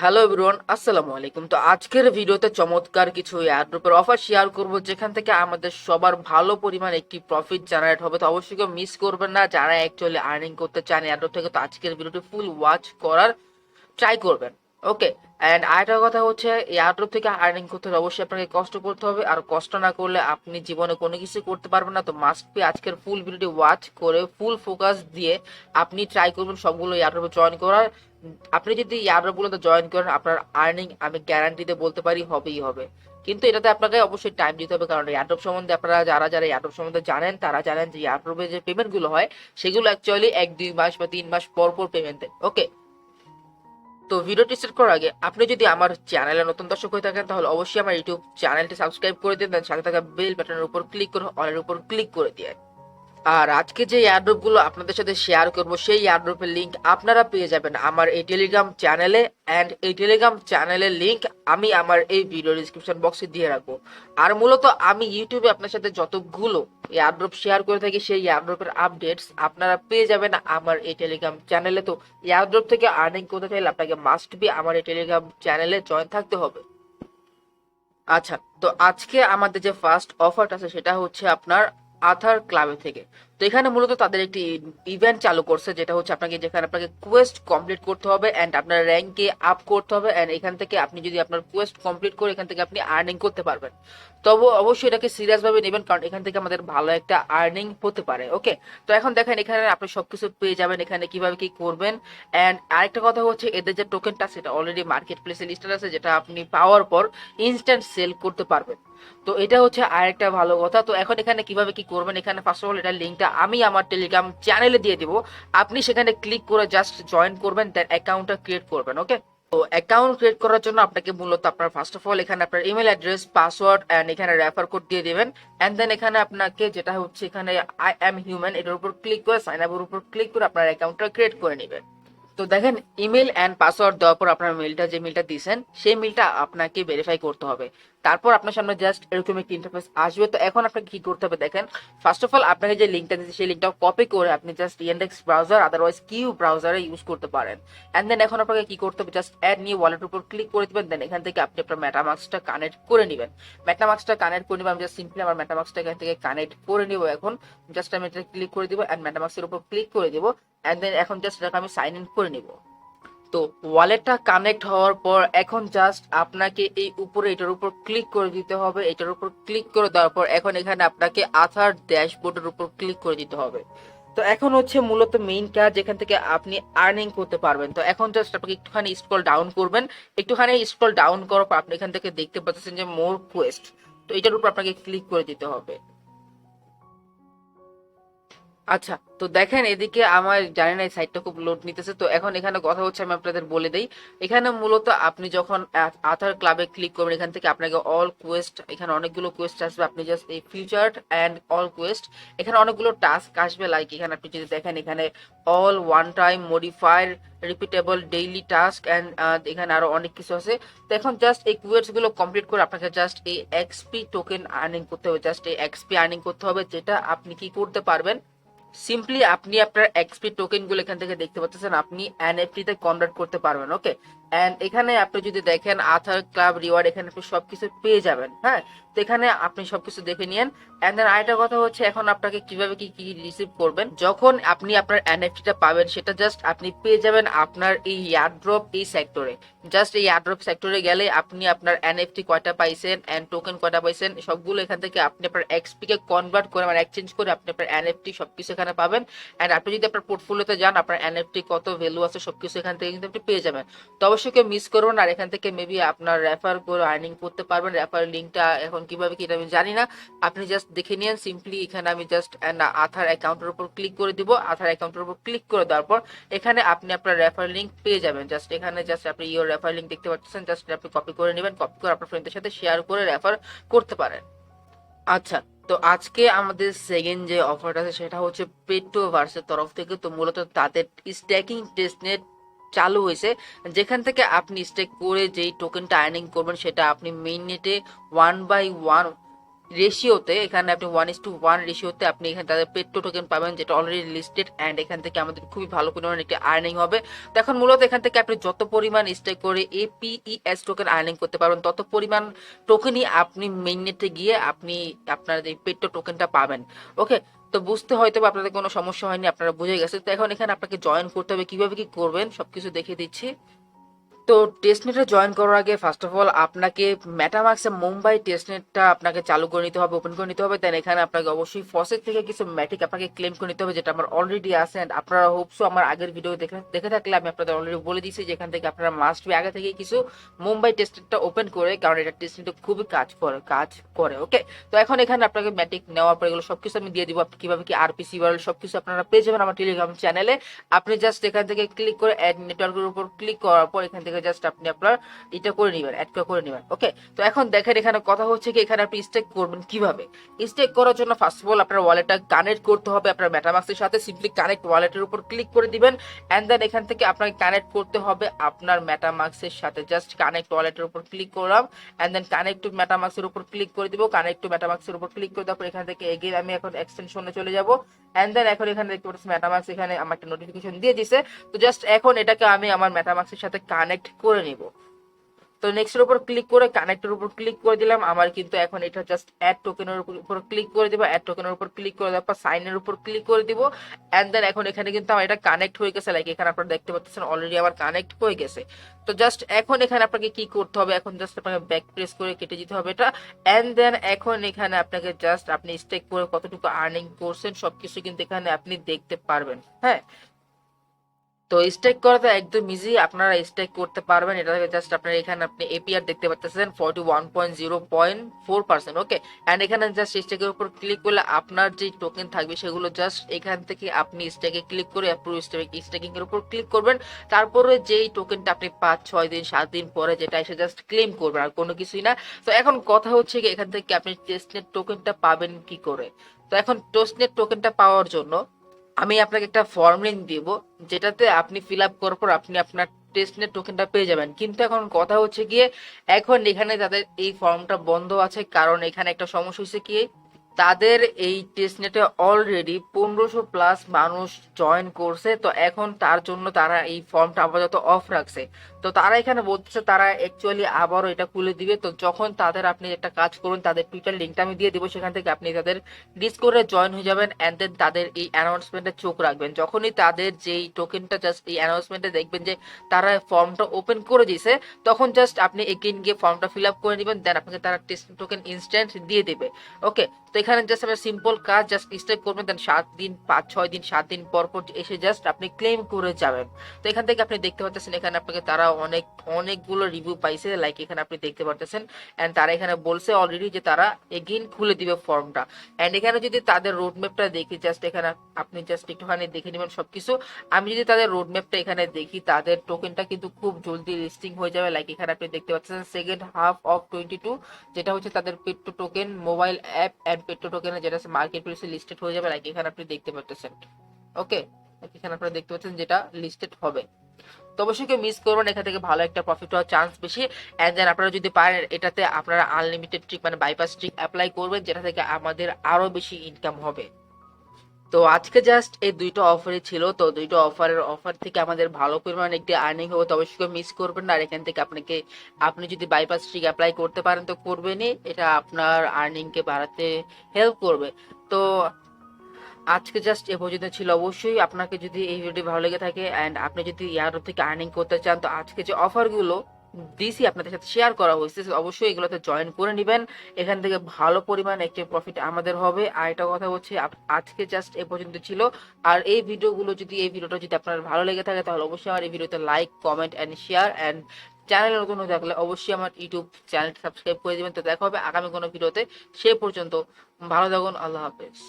Hello everyone, আসসালামু আলাইকুম। তো আজকের ভিডিওতে চমৎকার কিছু এয়ারড্রপের অফার শেয়ার করব, যেখান থেকে আমাদের সবার ভালো পরিমাণ একটি প্রফিট জেনারেট হবে। তো অবশ্যই কেউ মিস করবেন না যারা অ্যাকচুয়ালি আর্নিং করতে চান এয়ারড্রপ থেকে। তো আজকের ভিডিওটি ফুল ওয়াচ করার ট্রাই করবেন। ওকে, অ্যান্ড আরেকটা কথা হচ্ছে, এয়ারড্রপ থেকে আর্নিং করতে হলে অবশ্যই আপনাকে কষ্ট করতে হবে, আর কষ্ট না করলে আপনি জীবনে কোনো কিছু করতে পারবেন না। তো মাস্ট বি আজকের ফুল ভিডিওটি ওয়াচ করে ফুল ফোকাস দিয়ে আপনি ট্রাই করবেন সবগুলো এয়ারড্রপে জয়েন করার। আপনি যদি এয়ারড্রপগুলোতে জয়েন করেন, আপনার আর্নিং আমি গ্যারান্টিতে বলতে পারি হবেই হবে। কিন্তু এটাতে আপনাকে অবশ্যই টাইম দিতে হবে, কারণ এয়ারড্রপ সম্বন্ধে আপনারা যারা যারা এয়ারড্রপ সম্বন্ধে জানেন তারা জানেন যে এয়ারড্রপে যে পেমেন্টগুলো হয় সেগুলো অ্যাকচুয়ালি 1-2 মাস বা 3 মাস পর পর পেমেন্ট দেয়। ওকে, তো ভিডিওটি স্টার্ট করার আগে আপনি যদি আমার চ্যানেলে নতুন দর্শক হয়ে থাকেন তাহলে অবশ্যই আমার ইউটিউব চ্যানেলটি সাবস্ক্রাইব করে দিন, দেন সাথে থাকা বেল বাটনের উপর ক্লিক করে অলের উপর ক্লিক করে দিয়ে। আর আজকে যে এয়ারড্রপ গুলো আপনাদের সাথে শেয়ার করব সেই এয়ারড্রপের লিংক আপনারা পেয়ে যাবেন আমার এই টেলিগ্রাম চ্যানেলে, এন্ড এই টেলিগ্রাম চ্যানেলের লিংক আমি আমার এই ভিডিও ডিসক্রিপশন বক্সে দিয়ে রাখবো। আর মূলত আমি ইউটিউবে আপনার সাথে যতগুলো এয়ারড্রপ শেয়ার করে থাকি সেই এয়ারড্রপের আপডেটস আপনারা পেয়ে যাবেন আমার এই টেলিগ্রাম চ্যানেলে। তো এয়ারড্রপ থেকে আর্নিং করতে চাইলে আপনাকে মাস্ট বি আমার এই টেলিগ্রাম চ্যানেলে জয়েন থাকতে হবে। আচ্ছা, তো আজকে আমাদের যে ফার্স্ট অফারটা আছে সেটা হচ্ছে আপনার আথার ক্লাবে থেকে। তো এখানে মূলত তাদের একটি ইভেন্ট চালু করছে, যেটা হচ্ছে আপনাকে যেখানে আপনাকে কোয়েস্ট কমপ্লিট করতে হবে এন্ড আপনার র্যাঙ্কে আপ করতে হবে, এন্ড এখান থেকে আপনি যদি আপনার কোয়েস্ট কমপ্লিট করে এখান থেকে আপনি আর্নিং করতে পারবেন। তবে অবশ্যই এটাকে সিরিয়াস ভাবে নেবেন, কারণ এখান থেকে আমাদের ভালো একটা আর্নিং হতে পারে। ওকে, তো এখন দেখেন এখানে আপনি সবকিছু পেয়ে যাবেন, এখানে কিভাবে কি করবেন। এন্ড আরেকটা কথা হচ্ছে, এদের যে টোকেনটা সেটা অলরেডি মার্কেট প্লেসে লিস্টেড আছে, যেটা আপনি পাওয়ার পর ইনস্ট্যান্ট সেল করতে পারবেন। তো এটা হচ্ছে আরেকটা ভালো কথা। তো এখন এখানে কিভাবে কি করবেন, এখানে ফার্স্ট অফ অল এটা লিঙ্কটা আমি আমার টেলিগ্রাম চ্যানেলে দিয়ে দিব। আপনি সেখানে ক্লিক করে জাস্ট জয়েন করবেন, দেন অ্যাকাউন্টটা ক্রিয়েট করবেন। ওকে, তো অ্যাকাউন্ট ক্রিয়েট করার জন্য আপনাকে মূলত আপনার ফার্স্ট অফ অল এখানে আপনার ইমেল অ্যাড্রেস, পাসওয়ার্ড এন্ড এখানে রেফার কোড দিয়ে দিবেন। এন্ড দেন এখানে আপনাকে যেটা হচ্ছে এখানে আই অ্যাম হিউম্যান এটার উপর ক্লিক করে সাইন আপের উপর ক্লিক করে আপনার অ্যাকাউন্টটা ক্রিয়েট করে নেবেন। তো দেখেন, ইমেল এন্ড পাসওয়ার্ড দেওয়ার পর আপনার মেলটা যে মেলটা দিয়েছেন সেই মেলটা আপনাকে ভেরিফাই করতে হবে। তারপর আপনার সামনে জাস্ট এরকম একটি ইন্টারফেস আসবে। তো এখন আপনাকে কি করতে হবে দেখেন, ফার্স্ট অফ অল আপনাকে যে লিঙ্কটা দিয়েছে সেই লিঙ্কটা কপি করে আপনি just index browser otherwise Q ব্রাউজারে ইউজ করতে পারেন। এন্ড দেন এখন আপনাকে কি করতে হবে, জাস্ট অ্যাড নিউ ওয়ালেটের উপর ক্লিক করে দিবেন। দেন এখান থেকে আপনি আপনার মেটামাস্কটা কানেক্ট করে নেবেন। মেটামাস্কটা কানেক্ট করে নেবেন, আমি জাস্ট সিম্পলি আমার মেটামাস্কটা এখান থেকে কানেক্ট করে নিব। এখন জাস্ট আমি এটা ক্লিক করে দিব এন্ড মেটামাস্কের উপর ক্লিক করে দিব। এন্ড দেন এখন জাস্ট এটাকে আমি সাইন ইন করে নিব। তো ওয়ালেটটা কানেক্ট হওয়ার পর এখন জাস্ট আপনাকে এই উপরে এটার উপর ক্লিক করে দিতে হবে। এটার উপর ক্লিক করে দেওয়ার পর এখন এখানে আপনাকে আধার ড্যাশবোর্ডের উপর ক্লিক করে দিতে হবে। তো এখন হচ্ছে মূলত মেইন কাজ, যেখান থেকে আপনি আর্নিং করতে পারবেন। তো এখন জাস্ট আপনাকে একটুখানি স্ক্রল ডাউন করবেন। একটুখানি স্ক্রল ডাউন করার পর আপনি এখান থেকে দেখতে পাচ্ছেন যে মোর কোয়েস্ট, তো এটার উপর আপনাকে ক্লিক করে দিতে হবে। আচ্ছা, তো দেখেন এদিকে আমার জানি না এই সাইটটা খুব লোড নিতেছে। তো এখন এখানে কথা হচ্ছে, আমি আপনাদের বলে দেই। এখানে মূলত আপনি যখন আধার ক্লাবে ক্লিক করবেন এখান থেকে আপনাকে অল কোয়েস্ট, এখানে অনেকগুলো কোয়েস্ট আসবে। আপনি জাস্ট এই ফিউচার্ড এন্ড অল কোয়েস্ট, এখানে অনেকগুলো টাস্ক আসবে। লাইক এখানে আপনি যদি দেখেন এখানে all one time modifier repeatable daily task and এখানে আরো অনেক কিছু আছে। তো এখন জাস্ট এই কোয়েস্ট গুলো কমপ্লিট করে আপনাকে জাস্ট এই এক্সপি টোকেন আর্নিং করতে হবে। জাস্ট এই এক্সপি আর্নিং করতে হবে, যেটা আপনি কি করতে পারবেন, সিম্পলি আপনি আপনার এক্সপি টোকেন গুলো এখান থেকে দেখতে পাচ্ছেন আপনি এনএফটি তে কনভার্ট করতে পারবেন। ওকে, এন্ড এখানে আপনি যদি দেখেন আথার ক্লাব রিওয়ার্ড, এখানে আপনি সবকিছু পেয়ে যাবেন। হ্যাঁ, তো এখানে আপনি সবকিছু দেখে নিয়েন। এন্ড দেন আরেকটা কথা হচ্ছে, এখন আপনাকে কিভাবে কি কি রিসিভ করবেন যখন আপনি আপনার এনএফটিটা পাবেন, সেটা জাস্ট আপনি পেয়ে যাবেন আপনার এই এয়ারড্রপ এই সেক্টরে। জাস্ট এই এয়ারড্রপ সেক্টরে গেলে আপনি আপনার এনএফটি কয়টা পাইছেন এন্ড টোকেন কয়টা পাইছেন সবগুলো এখান থেকে আপনি আপনার এক্সপি কে কনভার্ট করে মানে এক্সচেঞ্জ করে আপনি আপনার এনএফটি সবকিছু এখানে পাবেন। এন্ড আপনি যদি আপনার পোর্টফোলিওতে যান, আপনার এনএফটি কত ভ্যালু আছে সবকিছু এখান থেকে কিন্তু আপনি পেয়ে যাবেন। তো অবশ্যই কেউ মিস করবেন। আর এখান থেকে মেবি আপনার রেফার করে আর্নিং করতে পারবেন। রেফার লিঙ্কটা এখন কিভাবে কি এটা আমি জানি না, আপনি জাস্ট দেখে নিন। সিম্পলি এখানে আমি জাস্ট আধার অ্যাকাউন্টের উপর ক্লিক করে দিব। আধার অ্যাকাউন্টের উপর ক্লিক করে দেওয়ার পর এখানে আপনি আপনার রেফার লিঙ্ক পেয়ে যাবেন। জাস্ট এখানে জাস্ট আপনি ইওর রেফার লিঙ্ক দেখতে পাচ্ছেন, জাস্ট আপনি কপি করে নেবেন। কপি করে আপনার ফ্রেন্ডদের সাথে শেয়ার করে রেফার করতে পারেন। আচ্ছা, তো আজকে আমাদের সেকেন্ড যে অফারটা আছে সেটা হচ্ছে পেট্রোভার্সের তরফ থেকে। তো মূলত তাদের স্ট্যাকিং টেস্টনেট চালু হয়েছে, যেখান থেকে আপনি স্টেক করে যেই টোকেনটা আর্নিং করবেন সেটা আপনি মেইন নেটে 1/1 রেশিওতে, এখানে আপনি 1:1 রেশিওতে আপনি এখানে তাদের পেট্রো টোকেন পাবেন, যেটা অলরেডি লিস্টেড, অ্যান্ড এখান থেকে আমাদের খুবই ভালো পরিমাণ একটি আর্নিং হবে। তো এখন মূলত এখান থেকে আপনি যত পরিমাণ স্টেক করে এপিইএস টোকেন আর্নিং করতে পারবেন, তত পরিমাণ টোকেনই আপনি মেইননেটে গিয়ে আপনি আপনার এই পেট্রো টোকেনটা পাবেন। ওকে, তো বুঝতে হয়তো আপনাদের কোনো সমস্যা হয়নি, আপনারা বুঝে গেছেন। তো এখন এখানে আপনাকে জয়েন করতে হবে, কিভাবে কি করবেন সবকিছু দেখিয়ে দিচ্ছি। তো টেস্টনেটে জয়েন করার আগে ফার্স্ট অফ অল আপনাকে মেটামাক্সে মুম্বাই টেস্টনেটটা আপনাকে চালু করে নিতে হবে, ওপেন করে নিতে হবে। দেন এখানে আপনাকে অবশ্যই ফসেট থেকে কিছু ম্যাটিক আপনাকে ক্লেম করে নিতে হবে, যেটা আমার অলরেডি আছে। অ্যান্ড আপনারা হোপসো আমার আগের ভিডিও দেখে দেখে থাকলে আমি আপনাদের অলরেডি বলে দিয়েছি যে এখান থেকে আপনারা মাস্ট বি আগে থেকে কিছু মুম্বাই টেস্টনেটটা ওপেন করে, কারণ এটা টেস্টনেটে খুবই কাজ করে। ওকে, তো এখন এখানে আপনাকে ম্যাটিক নেওয়ার পর এগুলো সবকিছু আমি দিয়ে দিব, আপনি কিভাবে কি আরপিসি ওয়ার্ল্ড সবকিছু আপনারা পেয়ে যাবেন আমার টেলিগ্রাম চ্যানেলে। আপনি জাস্ট এখান থেকে ক্লিক করে অ্যাড নেটওয়ার্কের উপর ক্লিক করার পর এখান থেকে জাস্ট আপনি আপনার এটা করে নেবেন, অ্যাড করে নেবেন। ওকে, তো এখন দেখেন এখানে কথা হচ্ছে কি এখানে আপনি স্টেক করবেন কিভাবে। স্টেক করার জন্য ফার্স্ট অফ অল আপনার ওয়ালেটটা কানেক্ট করতে হবে আপনার মেটামাক্সের সাথে। সিম্পলি কানেক্ট ওয়ালেটের উপর ক্লিক করে দিবেন, এন্ড দেন এখান থেকে আপনাকে কানেক্ট করতে হবে আপনার মেটামাক্সের সাথে। জাস্ট কানেক্ট ওয়ালেটের উপর ক্লিক করলাম, এন্ড দেন কানেক্ট টু মেটামাক্সের উপর ক্লিক করে দিব। কানেক্ট টু মেটামাক্সের উপর ক্লিক করে দেওয়ার পর এখান থেকে এগেইন আমি এখন এক্সটেনশনে চলে যাব, এন্ড দেন এখন এখানে দেখতে পাচ্ছি মেটামাক্স এখানে আমার একটা নোটিফিকেশন দিয়ে দিছে। তো জাস্ট এখন এটাকে আমি আমার মেটামাক্সের সাথে কানেক্ট করে নিব। তো নেক্সট এর উপর ক্লিক করে কানেক্টের উপর ক্লিক করে দিলাম। আমার কিন্তু এখন এটা জাস্ট অ্যাড টোকেনের উপর ক্লিক করে দিব, অ্যাড টোকেনের উপর ক্লিক করে দেওয়ার পর সাইনের উপর ক্লিক করে দিব, এন্ড দেন এখন এখানে কিন্তু আমার এটা কানেক্ট হয়ে গেছে। লাইক এখানে আপনারা দেখতে পাচ্ছেন অলরেডি আমার কানেক্ট হয়ে গেছে। তো জাস্ট এখন এখানে আপনাকে কি করতে হবে, এখন জাস্ট আপনাকে ব্যাক প্রেস করে কেটে দিতে হবে এটা, এন্ড দেন এখন এখানে আপনাকে জাস্ট আপনি স্টেক করে কতটুকু আর্নিং করছেন সবকিছু কিন্তু এখানে আপনি দেখতে পারবেন। হ্যাঁ, তো স্টেক করা তো একদম ইজি, আপনারা স্টেক করতে পারবেন। এটা থেকে জাস্ট আপনার এখানে আপনি এপিআর দেখতে পাচ্ছেন 41.0.4%। ওকে, এন্ড এখানে জাস্ট স্টেকের উপর ক্লিক করলে আপনার যে টোকেন থাকবে সেগুলো জাস্ট এখান থেকে আপনি স্টেকে ক্লিক করে অ্যাপ্রুভ স্টেকিং এর উপর ক্লিক করবেন। তারপরে যেই টোকেনটা আপনি 5-6 দিন 7 দিন পরে যেটা এসে জাস্ট ক্লেম করবেন, আর কোনো কিছুই না। তো এখন কথা হচ্ছে কি এখান থেকে আপনি টেস্টনেট টোকেনটা পাবেন কি করে। তো এখন টেস্টনেট টোকেনটা পাওয়ার জন্য আমি আপনাকে একটা ফর্ম লিংক দিব, যেটাতে আপনি ফিল আপ করার পর আপনি আপনার টেস্টনেট টোকেনটা পেয়ে যাবেন। কিন্তু এখন কথা হচ্ছে গিয়ে এখন এখানে তাদের এই ফর্মটা বন্ধ আছে, কারণ এখানে একটা সমস্যা হয়েছে কি তাদের এই টেস্টনেটে অলরেডি 1500+ মানুষ জয়েন করছে। তো এখন তার জন্য তারা এই ফর্মটা আপাতত অফ রাখছে। তো তারা এখানে বলতেছে তারা অ্যাকচুয়ালি আবারও এটা খুলে দিবে। তো যখন তাদের আপনি একটা কাজ করুন, তাদের টুইটার লিঙ্কটা আমি দিয়ে দিব, সেখান থেকে আপনি তাদের ডিসকর্ডে জয়েন হয়ে যাবেন, এন্ড দেন তাদের এই অ্যানাউন্সমেন্টে চোখ রাখবেন। যখনই তাদের যেই টোকেনটা জাস্ট এই অ্যানাউন্সমেন্টে দেখবেন যে তারা ফর্মটা ওপেন করে দিছে, তখন জাস্ট আপনি এগেইন গিয়ে ফর্মটা ফিল আপ করে নেবেন, দেন আপনাকে তারা টেস্ট টোকেন ইনস্ট্যান্ট দিয়ে দেবে। ওকে, তো এখানে জাস্ট আপনার সিম্পল কাজ, জাস্ট স্টেক করবেন, দেন 7 দিন 5-6 দিন 7 দিন পর পর এসে জাস্ট আপনি ক্লেম করে যাবেন। তো এখান থেকে আপনি দেখতে পাচ্ছেন এখানে আপনাকে তারা অনেকগুলো রিভিউ পাইছে, লাইক এখানে আপনি দেখতে পাচ্ছেন। এন্ড তারা এখানে বলছে অলরেডি যে তারা এগেইন খুলে দিবে ফর্মটা। এন্ড এখানে যদি তাদের রোড ম্যাপটা দেখি, জাস্ট এখানে আপনি জাস্ট একটুখানি দেখে নেবেন সবকিছু। আমি যদি তাদের রোড ম্যাপটা এখানে দেখি, তাদের টোকেনটা কিন্তু খুব জলদি লিস্টিং হয়ে যাবে। লাইক এখানে আপনি দেখতে পাচ্ছেন সেকেন্ড হাফ অফ 22, যেটা হচ্ছে তাদের petro token mobile app and petro token যেটা মার্কেট প্লেসে লিস্টেড হয়ে যাবে। লাইক এখানে আপনি দেখতে পাচ্ছেন। ওকে, এখানে আপনারা দেখতে পাচ্ছেন যেটা লিস্টেড হবে। তো অবশ্যই কেউ মিস করবেন, এখান থেকে ভালো একটা প্রফিট হওয়ার চান্স বেশি। এন্ড দেন আপনারা যদি পারেন এটাতে আপনারা আনলিমিটেড ট্রিক মানে বাইপাস ট্রিক অ্যাপ্লাই করবেন, যেটা থেকে আমাদের আরো বেশি ইনকাম হবে। তো আজকে জাস্ট এই দুইটা অফারই ছিল। তো দুইটা অফার থেকে আমাদের ভালো পরিমাণ একটি আর্নিং হবে, তো অবশ্যই মিস করবেন না। আর এখান থেকে আপনি যদি বাইপাস ট্রিক অ্যাপ্লাই করতে পারেন তো করবেনই, এটা আপনার আর্নিং কে বাড়াতে হেল্প করবে। তো আজকে জাস্ট এ পর্যন্ত ছিল। অবশ্যই আপনাকে যদি এই ভিডিওটি ভালো লেগে থাকে এন্ড আপনি যদি এয়ারড্রপ থেকে আর্নিং করতে চান, তো আজকে যে অফারগুলো দিছি আপনাদের সাথে শেয়ার করা হয়েছে, অবশ্যই এগুলোতে জয়েন করে নেবেন। এখান থেকে ভালো পরিমাণ একটি প্রফিট আমাদের হবে। আর এটা কথা হচ্ছে আজকে জাস্ট এ পর্যন্ত ছিল। আর এই ভিডিওটা যদি আপনার ভালো লেগে থাকে, তাহলে অবশ্যই আমার এই ভিডিওতে like comment and share, and channel নতুন হয়ে থাকলে অবশ্যই আমার ইউটিউব চ্যানেল সাবস্ক্রাইব করে দিবেন। তো দেখা হবে আগামী কোনো ভিডিওতে। সে পর্যন্ত ভালো থাকুন, আল্লাহ হাফেজ।